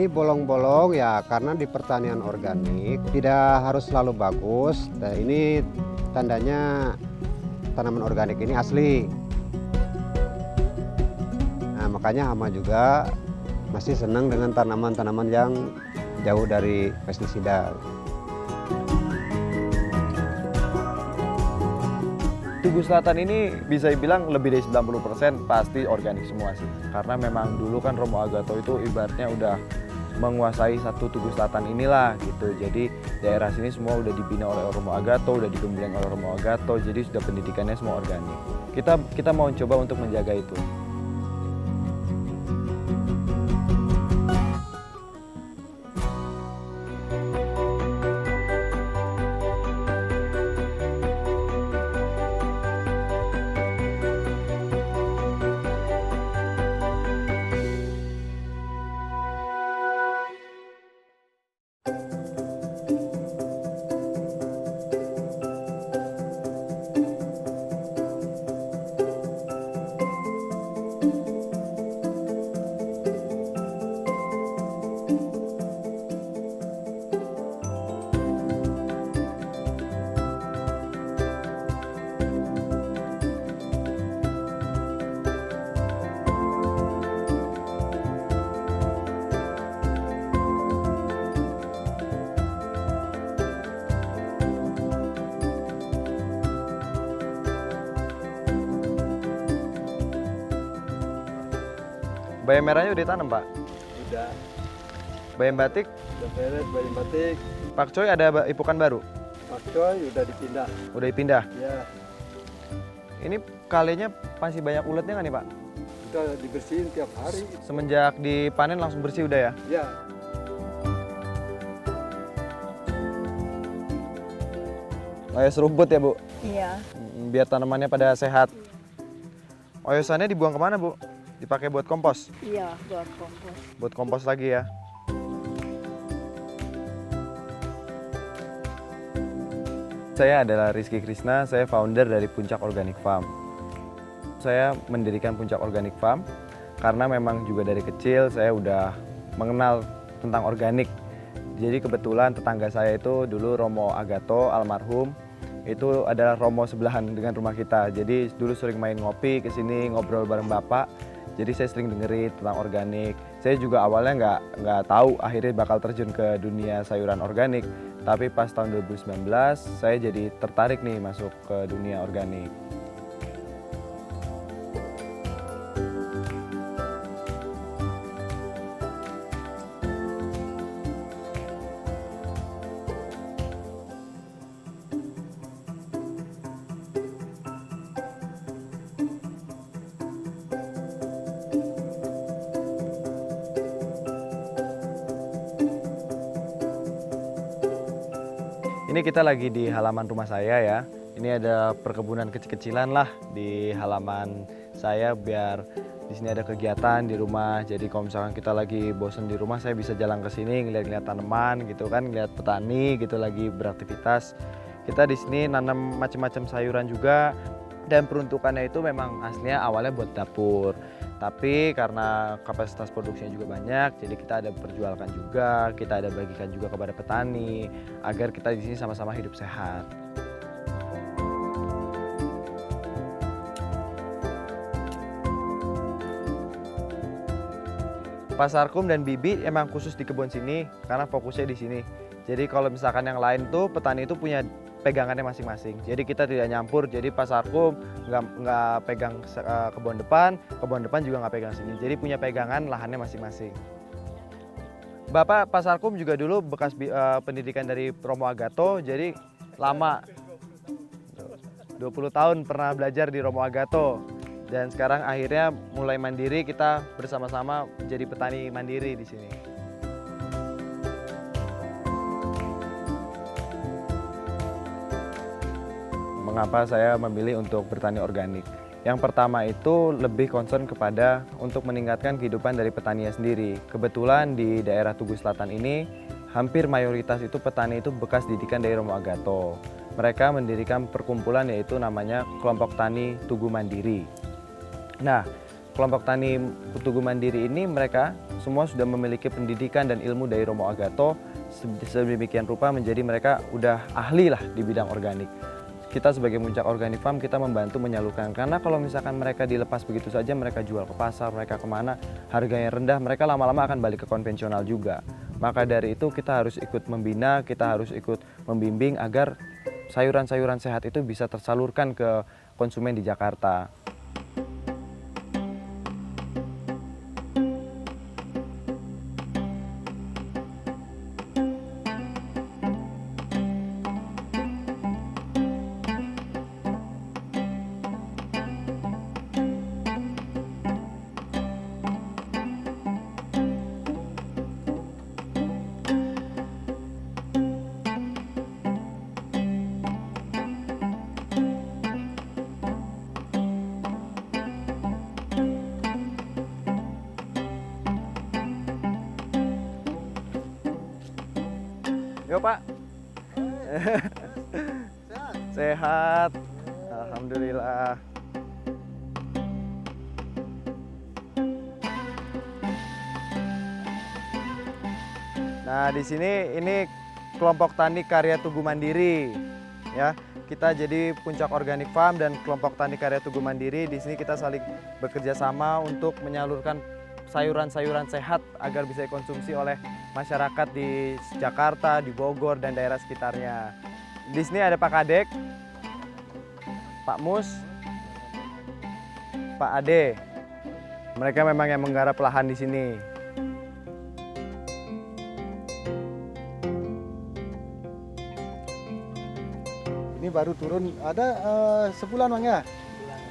Ini bolong-bolong ya karena di pertanian organik tidak harus selalu bagus. Nah, ini tandanya tanaman organik ini asli. Nah, makanya hama juga masih senang dengan tanaman-tanaman yang jauh dari pestisida. Tugu Selatan ini bisa dibilang lebih dari 90% pasti organik semua sih. Karena memang dulu kan Romo Agato itu ibaratnya udah menguasai satu Tugu Selatan inilah gitu. Jadi daerah sini semua udah dibina oleh Romo Agato, udah digembleng oleh Romo Agato, jadi sudah pendidikannya semua organik. Kita mau coba untuk menjaga itu. Bayam merahnya udah ditanam, Pak? Udah, Bayam batik, udah beres bayam batik. pakcoy ada ipukan baru? Pakcoy udah dipindah. Udah dipindah? Ya, Ini kalinya masih banyak uletnya nggak nih, Pak? udah dibersihin tiap hari. Semenjak dipanen langsung bersih udah ya? Ya, Oyos rumput ya, Bu? Iya, Biar tanamannya pada sehat. Oyosannya dibuang kemana, Bu? Dipakai buat kompos? iya buat kompos. Buat kompos lagi ya? Saya adalah Rizky Krisna, saya founder dari Puncak Organic Farm. Saya mendirikan Puncak Organic Farm karena memang juga dari kecil saya udah mengenal tentang organik. Jadi kebetulan tetangga saya itu dulu Romo Agato almarhum, itu adalah Romo sebelahan dengan rumah kita. Jadi dulu sering main ngopi ke sini, ngobrol bareng Bapak. Jadi saya sering dengerin tentang organik. Saya juga awalnya nggak tahu akhirnya bakal terjun ke dunia sayuran organik. Tapi pas tahun 2019 saya jadi tertarik nih masuk ke dunia organik. Ini kita lagi di halaman rumah saya ya. Ini ada perkebunan kecil-kecilan lah di halaman saya biar di sini ada kegiatan di rumah. Jadi kalau misalkan kita lagi bosen di rumah, saya bisa jalan ke sini ngeliat-ngeliat tanaman gitu kan, ngeliat petani gitu lagi beraktivitas. Kita di sini nanam macam-macam sayuran juga dan peruntukannya itu memang aslinya awalnya buat dapur. Tapi karena kapasitas produksinya juga banyak, jadi kita ada perjualkan juga, kita ada bagikan juga kepada petani agar kita di sini sama-sama hidup sehat. Pasarkum dan Bibi emang khusus di kebun sini karena fokusnya di sini. Jadi kalau misalkan yang lain tuh petani itu punya pegangannya masing-masing. Jadi kita tidak nyampur. Jadi Pasarkum nggak pegang kebun depan juga nggak pegang sini. Jadi punya pegangan lahannya masing-masing. Bapak Pasarkum juga dulu bekas pendidikan dari Romo Agato. Jadi lama 20 tahun pernah belajar di Romo Agato. Dan sekarang akhirnya mulai mandiri, kita bersama-sama jadi petani mandiri di sini. Mengapa saya memilih untuk bertani organik? Yang pertama itu lebih concern kepada untuk meningkatkan kehidupan dari petaninya sendiri. Kebetulan di daerah Tugu Selatan ini hampir mayoritas itu petani itu bekas didikan dari Romo Agato. Mereka mendirikan perkumpulan yaitu namanya Kelompok Tani Tugu Mandiri. Nah, kelompok tani Tugu Mandiri ini mereka semua sudah memiliki pendidikan dan ilmu dari Romo Agato sedemikian rupa menjadi mereka udah ahli lah di bidang organik. Kita sebagai Puncak Organic Farm kita membantu menyalurkan, karena kalau misalkan mereka dilepas begitu saja, mereka jual ke pasar, mereka kemana, harganya rendah, mereka lama-lama akan balik ke konvensional juga. Maka dari itu kita harus ikut membina, kita harus ikut membimbing agar sayuran-sayuran sehat itu bisa tersalurkan ke konsumen di Jakarta. Yo Pak. Sehat. Alhamdulillah. Nah, di sini ini kelompok tani karya Tugu Mandiri. Ya, kita jadi Puncak Organic Farm dan kelompok tani karya Tugu Mandiri. Di sini kita saling bekerja sama untuk menyalurkan sayuran-sayuran sehat agar bisa dikonsumsi oleh masyarakat di Jakarta, di Bogor, dan daerah sekitarnya. Di sini ada Pak Kadek, Pak Mus, Pak Ade. Mereka memang yang menggarap lahan di sini. Ini baru turun, ada sebulan Bang ya?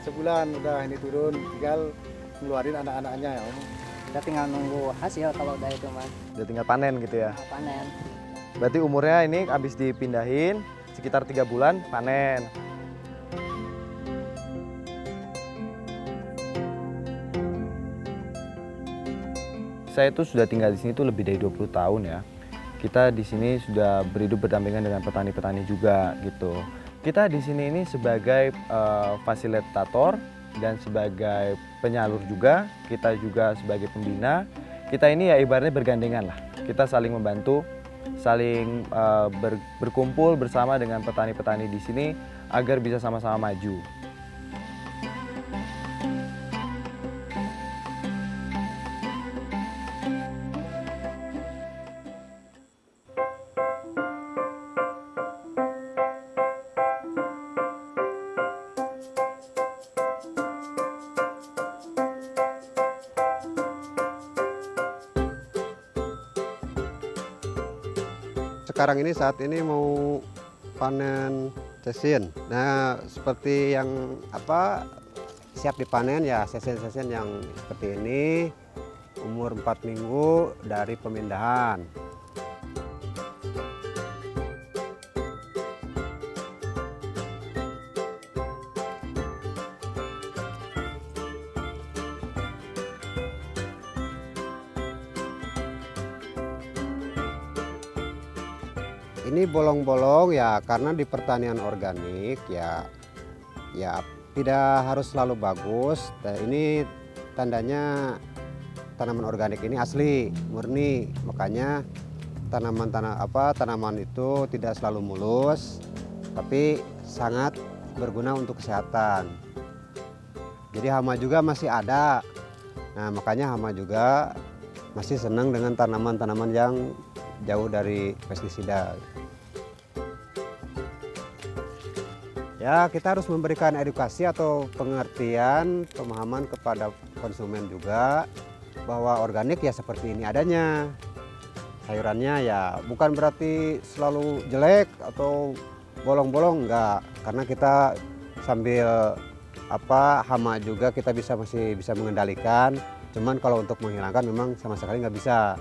Sebulan udah ini turun, tinggal ngeluarin anak-anaknya ya. Udah tinggal nunggu hasil kalau udah itu mas. Udah tinggal panen gitu ya. Panen. Berarti umurnya ini habis dipindahin sekitar 3 bulan panen. Saya itu sudah tinggal di sini tuh lebih dari 20 tahun ya. Kita di sini sudah berhidup berdampingan dengan petani-petani juga gitu. Kita di sini ini sebagai fasilitator dan sebagai penyalur juga, kita juga sebagai pembina. Kita ini ya ibaratnya bergandengan lah. Kita saling membantu, saling berkumpul bersama dengan petani-petani di sini agar bisa sama-sama maju. Sekarang ini saat ini mau panen sesin. Nah, seperti yang siap dipanen ya sesin-sesin yang seperti ini, umur 4 minggu dari pemindahan. Ini bolong-bolong ya karena di pertanian organik ya tidak harus selalu bagus. Ini tandanya tanaman organik ini asli, murni. Makanya tanaman itu tidak selalu mulus, tapi sangat berguna untuk kesehatan. Jadi hama juga masih ada. Nah, makanya hama juga masih senang dengan tanaman-tanaman yang jauh dari pestisida. Ya, kita harus memberikan edukasi atau pengertian, pemahaman kepada konsumen juga bahwa organik ya seperti ini adanya. Sayurannya ya bukan berarti selalu jelek atau bolong-bolong, enggak. Karena kita sambil hama juga kita masih bisa mengendalikan. Cuman kalau untuk menghilangkan memang sama sekali nggak bisa.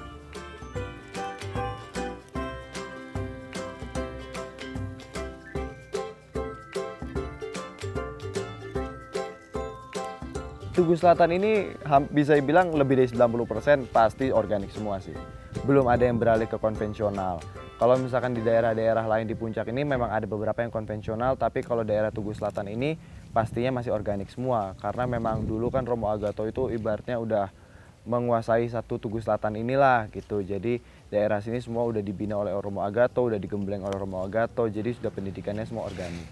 Tugu Selatan ini bisa dibilang lebih dari 90% pasti organik semua sih. Belum ada yang beralih ke konvensional. Kalau misalkan di daerah-daerah lain di Puncak ini memang ada beberapa yang konvensional, tapi kalau daerah Tugu Selatan ini pastinya masih organik semua. Karena memang dulu kan Romo Agato itu ibaratnya udah menguasai satu Tugu Selatan inilah gitu. Jadi daerah sini semua udah dibina oleh Romo Agato, udah digembleng oleh Romo Agato, jadi sudah pendidikannya semua organik.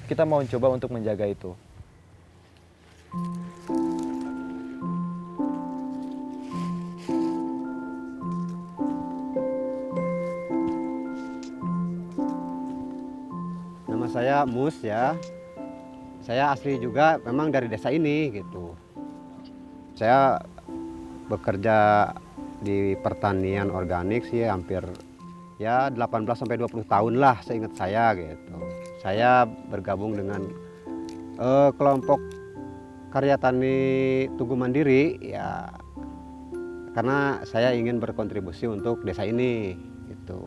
Kita mau coba untuk menjaga itu. Nama saya Mus ya. Saya asli juga memang dari desa ini gitu. Saya bekerja di pertanian organik sih hampir ya 18 sampai 20 tahun lah seingat saya gitu. Saya bergabung dengan kelompok karya tani Tugu Mandiri ya karena saya ingin berkontribusi untuk desa ini gitu.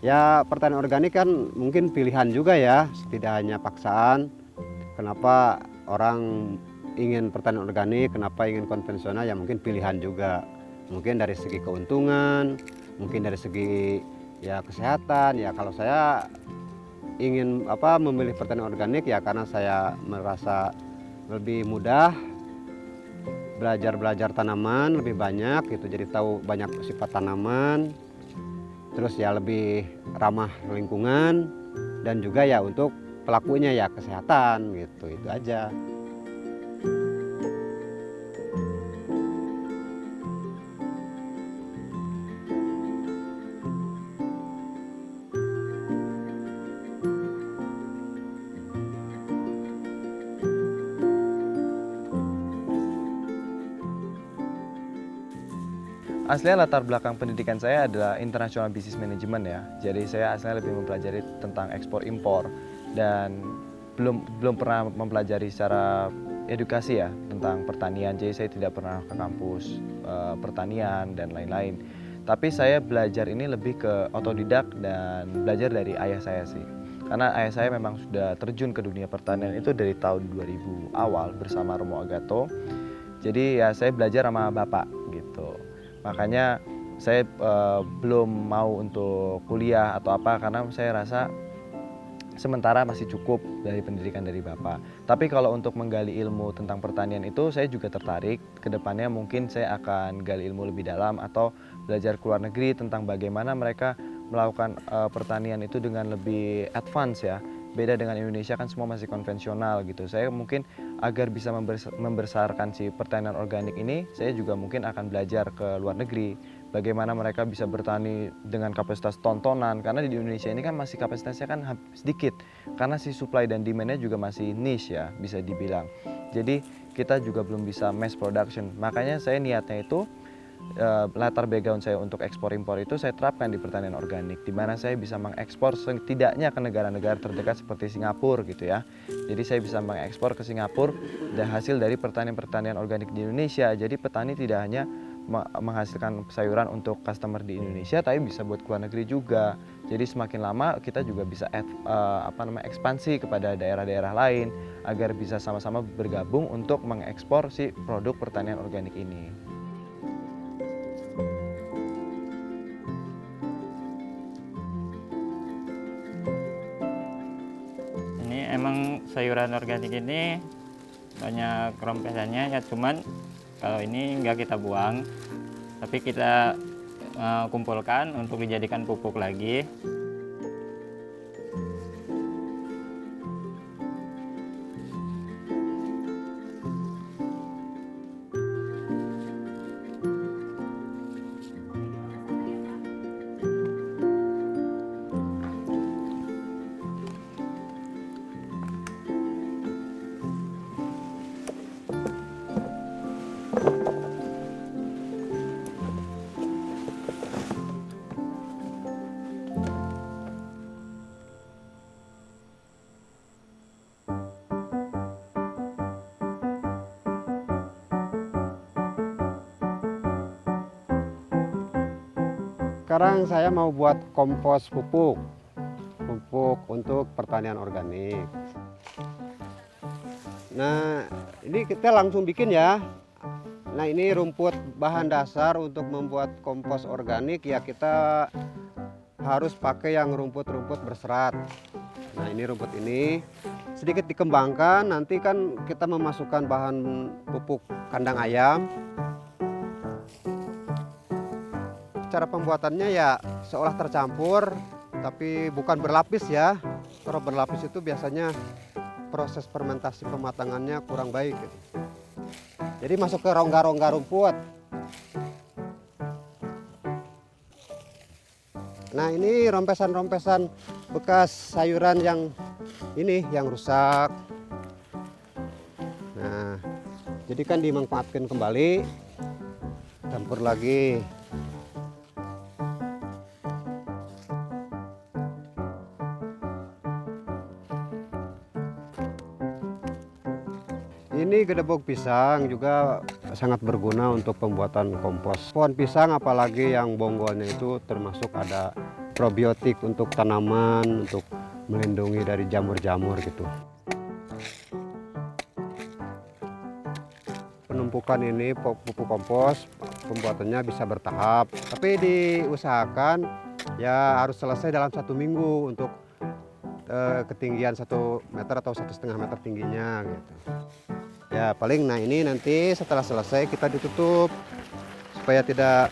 Ya pertanian organik kan mungkin pilihan juga ya, tidak hanya paksaan. Kenapa orang ingin pertanian organik, kenapa ingin konvensional ya mungkin pilihan juga. Mungkin dari segi keuntungan, mungkin dari segi ya kesehatan. Ya kalau saya ingin memilih pertanian organik ya karena saya merasa lebih mudah belajar tanaman lebih banyak gitu, jadi tahu banyak sifat tanaman. Terus ya lebih ramah lingkungan dan juga ya untuk pelakunya ya kesehatan gitu, itu aja. Aslinya latar belakang pendidikan saya adalah International Business Management ya. Jadi saya aslinya lebih mempelajari tentang ekspor impor dan belum pernah mempelajari secara edukasi ya tentang pertanian. Jadi saya tidak pernah ke kampus pertanian dan lain-lain. Tapi saya belajar ini lebih ke otodidak dan belajar dari ayah saya sih. Karena ayah saya memang sudah terjun ke dunia pertanian itu dari tahun 2000 awal bersama Romo Agato. Jadi ya saya belajar sama bapak gitu. Makanya saya belum mau untuk kuliah atau apa karena saya rasa sementara masih cukup dari pendidikan dari Bapak. Tapi kalau untuk menggali ilmu tentang pertanian itu saya juga tertarik. Kedepannya mungkin saya akan gali ilmu lebih dalam atau belajar ke luar negeri tentang bagaimana mereka melakukan pertanian itu dengan lebih advance ya. Beda dengan Indonesia kan semua masih konvensional gitu. Saya mungkin agar bisa membesarkan si pertanian organik ini, saya juga mungkin akan belajar ke luar negeri. Bagaimana mereka bisa bertani dengan kapasitas tontonan. Karena di Indonesia ini kan masih kapasitasnya kan sedikit. Karena si supply dan demand-nya juga masih niche ya, bisa dibilang. Jadi kita juga belum bisa mass production. Makanya saya niatnya itu latar background saya untuk ekspor impor itu saya terapkan di pertanian organik, di mana saya bisa mengekspor setidaknya ke negara-negara terdekat seperti Singapura gitu ya. Jadi saya bisa mengekspor ke Singapura dan hasil dari pertanian organik di Indonesia. Jadi petani tidak hanya menghasilkan sayuran untuk customer di Indonesia, tapi bisa buat ke luar negeri juga. Jadi semakin lama kita juga bisa ekspansi kepada daerah-daerah lain agar bisa sama-sama bergabung untuk mengekspor si produk pertanian organik ini. Emang sayuran organik ini banyak rompesannya ya, cuman kalau ini nggak kita buang, tapi kita kumpulkan untuk dijadikan pupuk lagi. Sekarang saya mau buat kompos pupuk untuk pertanian organik. Nah, ini kita langsung bikin ya. Nah, ini rumput bahan dasar untuk membuat kompos organik ya, kita harus pakai yang rumput-rumput berserat. Nah ini rumput ini sedikit dikembangkan, nanti kan kita memasukkan bahan pupuk kandang ayam. Cara pembuatannya ya seolah tercampur, tapi bukan berlapis ya. Kalau berlapis itu biasanya proses fermentasi pematangannya kurang baik gitu. Jadi masuk ke rongga-rongga rumput. Nah ini rompesan-rompesan bekas sayuran yang ini yang rusak. Nah jadi kan dimanfaatkan kembali, campur lagi. Ini gedebok pisang juga sangat berguna untuk pembuatan kompos. Pohon pisang apalagi yang bonggolnya itu termasuk ada probiotik untuk tanaman, untuk melindungi dari jamur-jamur gitu. Penumpukan ini pupuk kompos, pembuatannya bisa bertahap. Tapi diusahakan ya harus selesai dalam 1 minggu untuk ketinggian 1 meter atau 1,5 meter tingginya gitu. Ya paling nah ini nanti setelah selesai kita ditutup supaya tidak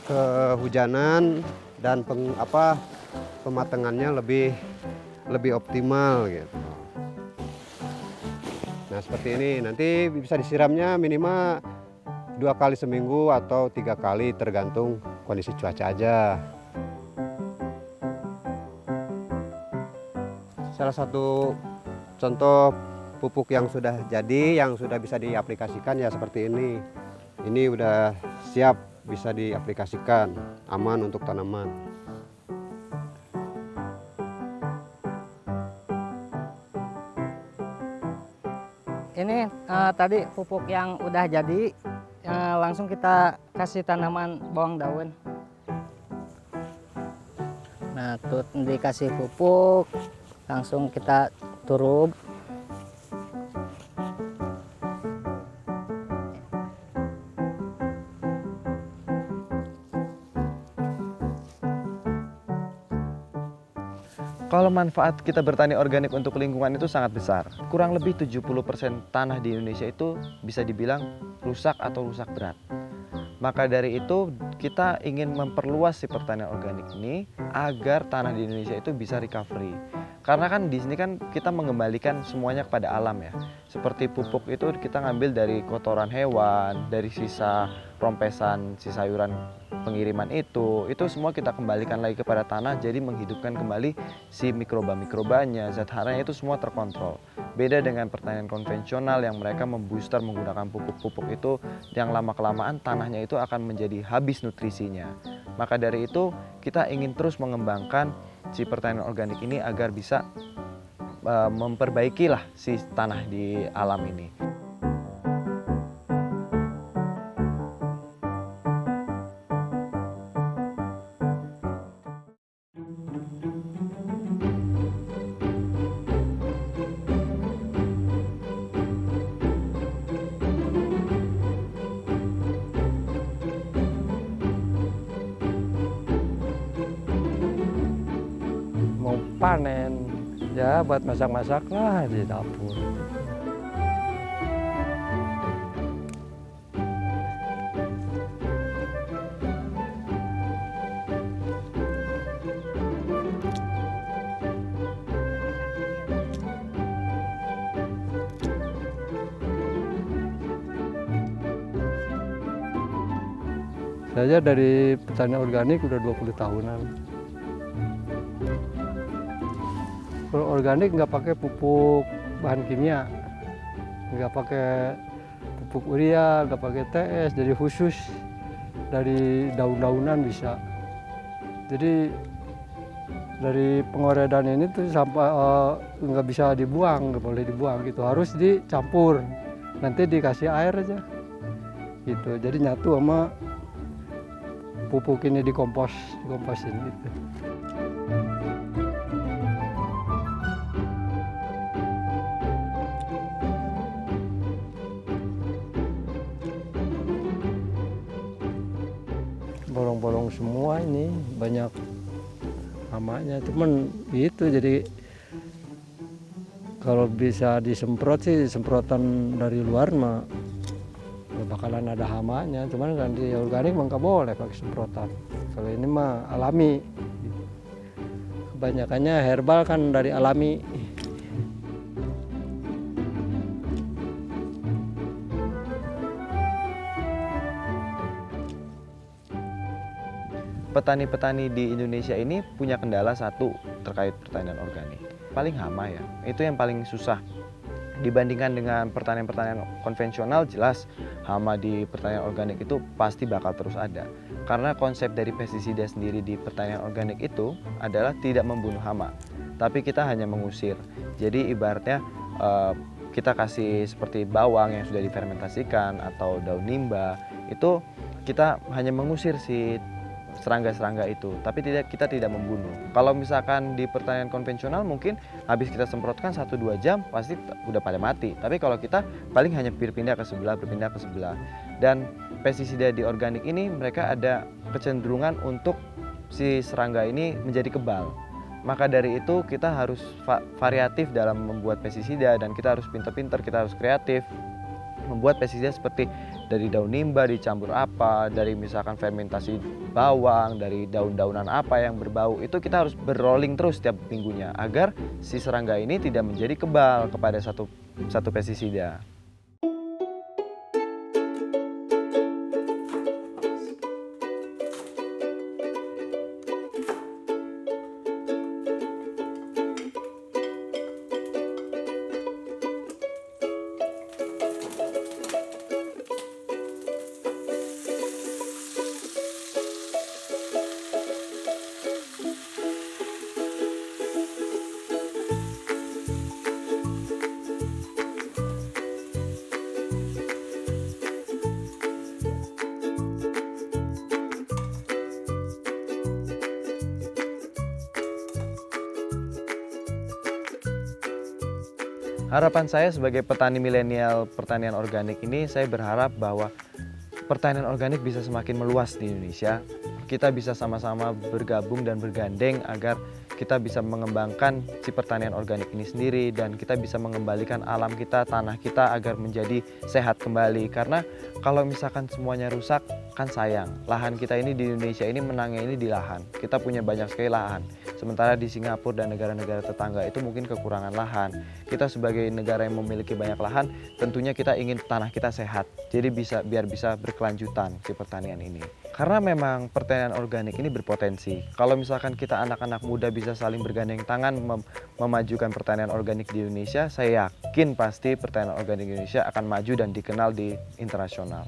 kehujanan dan pematangannya lebih optimal gitu. Nah seperti ini nanti bisa disiramnya minimal 2 kali seminggu atau 3 kali tergantung kondisi cuaca aja. Salah satu contoh pupuk yang sudah jadi, yang sudah bisa diaplikasikan ya seperti ini. Ini udah siap bisa diaplikasikan, aman untuk tanaman. Ini tadi pupuk yang udah jadi, langsung kita kasih tanaman bawang daun. Nah, tuh dikasih pupuk, langsung kita turub. Kalau manfaat kita bertani organik untuk lingkungan itu sangat besar. Kurang lebih 70% tanah di Indonesia itu bisa dibilang rusak atau rusak berat. Maka dari itu kita ingin memperluas si pertanian organik ini agar tanah di Indonesia itu bisa recovery. Karena kan di sini kan kita mengembalikan semuanya kepada alam ya. Seperti pupuk itu kita ngambil dari kotoran hewan, dari sisa rompesan, si sayuran pengiriman itu semua kita kembalikan lagi kepada tanah, jadi menghidupkan kembali si mikroba-mikrobanya, zat haranya itu semua terkontrol. Beda dengan pertanian konvensional yang mereka membooster menggunakan pupuk-pupuk itu, yang lama-kelamaan tanahnya itu akan menjadi habis nutrisinya. Maka dari itu kita ingin terus mengembangkan si pertanian organik ini agar bisa memperbaikilah si tanah di alam ini. Mau panen, ya buat masak-masak lah di dapur. Saya dari petani organik udah 20 tahunan. Kalau organik nggak pakai pupuk bahan kimia, nggak pakai pupuk urea, nggak pakai TS, jadi khusus dari daun-daunan bisa. Jadi dari pengoredan ini tuh sampah nggak bisa dibuang, nggak boleh dibuang gitu, harus dicampur. Nanti dikasih air aja, gitu. Jadi nyatu sama pupuk ini dikomposin gitu. Bolong-bolong semua ini, banyak hamanya. Cuman itu jadi kalau bisa disemprot sih semprotan dari luar mah nggak bakalan ada hamanya. Cuman kan di organik mah nggak boleh pakai semprotan. Kalau ini mah alami. Kebanyakannya herbal kan dari alami. Petani-petani di Indonesia ini punya kendala satu terkait pertanian organik. Paling hama ya, itu yang paling susah. Dibandingkan dengan pertanian-pertanian konvensional, jelas hama di pertanian organik itu pasti bakal terus ada. Karena konsep dari pestisida sendiri di pertanian organik itu adalah tidak membunuh hama, tapi kita hanya mengusir. Jadi ibaratnya kita kasih seperti bawang yang sudah difermentasikan atau daun nimba, itu kita hanya mengusir si serangga-serangga itu, tapi kita tidak membunuh. Kalau misalkan di pertanian konvensional mungkin habis kita semprotkan 1-2 jam pasti udah pada mati. Tapi kalau kita paling hanya berpindah ke sebelah. Dan pestisida di organik ini mereka ada kecenderungan untuk si serangga ini menjadi kebal. Maka dari itu kita harus variatif dalam membuat pestisida dan kita harus pintar-pintar, kita harus kreatif membuat pestisida seperti dari daun nimba dicampur apa, dari misalkan fermentasi bawang, dari daun-daunan apa yang berbau, itu kita harus berrolling terus setiap minggunya agar si serangga ini tidak menjadi kebal kepada satu pestisida. Harapan saya sebagai petani milenial pertanian organik ini, saya berharap bahwa pertanian organik bisa semakin meluas di Indonesia. Kita bisa sama-sama bergabung dan bergandeng agar kita bisa mengembangkan si pertanian organik ini sendiri dan kita bisa mengembalikan alam kita, tanah kita agar menjadi sehat kembali. Karena kalau misalkan semuanya rusak kan sayang. Lahan kita ini di Indonesia ini menangnya ini di lahan. Kita punya banyak sekali lahan. Sementara di Singapura dan negara-negara tetangga itu mungkin kekurangan lahan. Kita sebagai negara yang memiliki banyak lahan, tentunya kita ingin tanah kita sehat. Jadi biar bisa berkelanjutan si pertanian ini. Karena memang pertanian organik ini berpotensi. Kalau misalkan kita anak-anak muda bisa saling bergandeng tangan memajukan pertanian organik di Indonesia, saya yakin pasti pertanian organik Indonesia akan maju dan dikenal di internasional.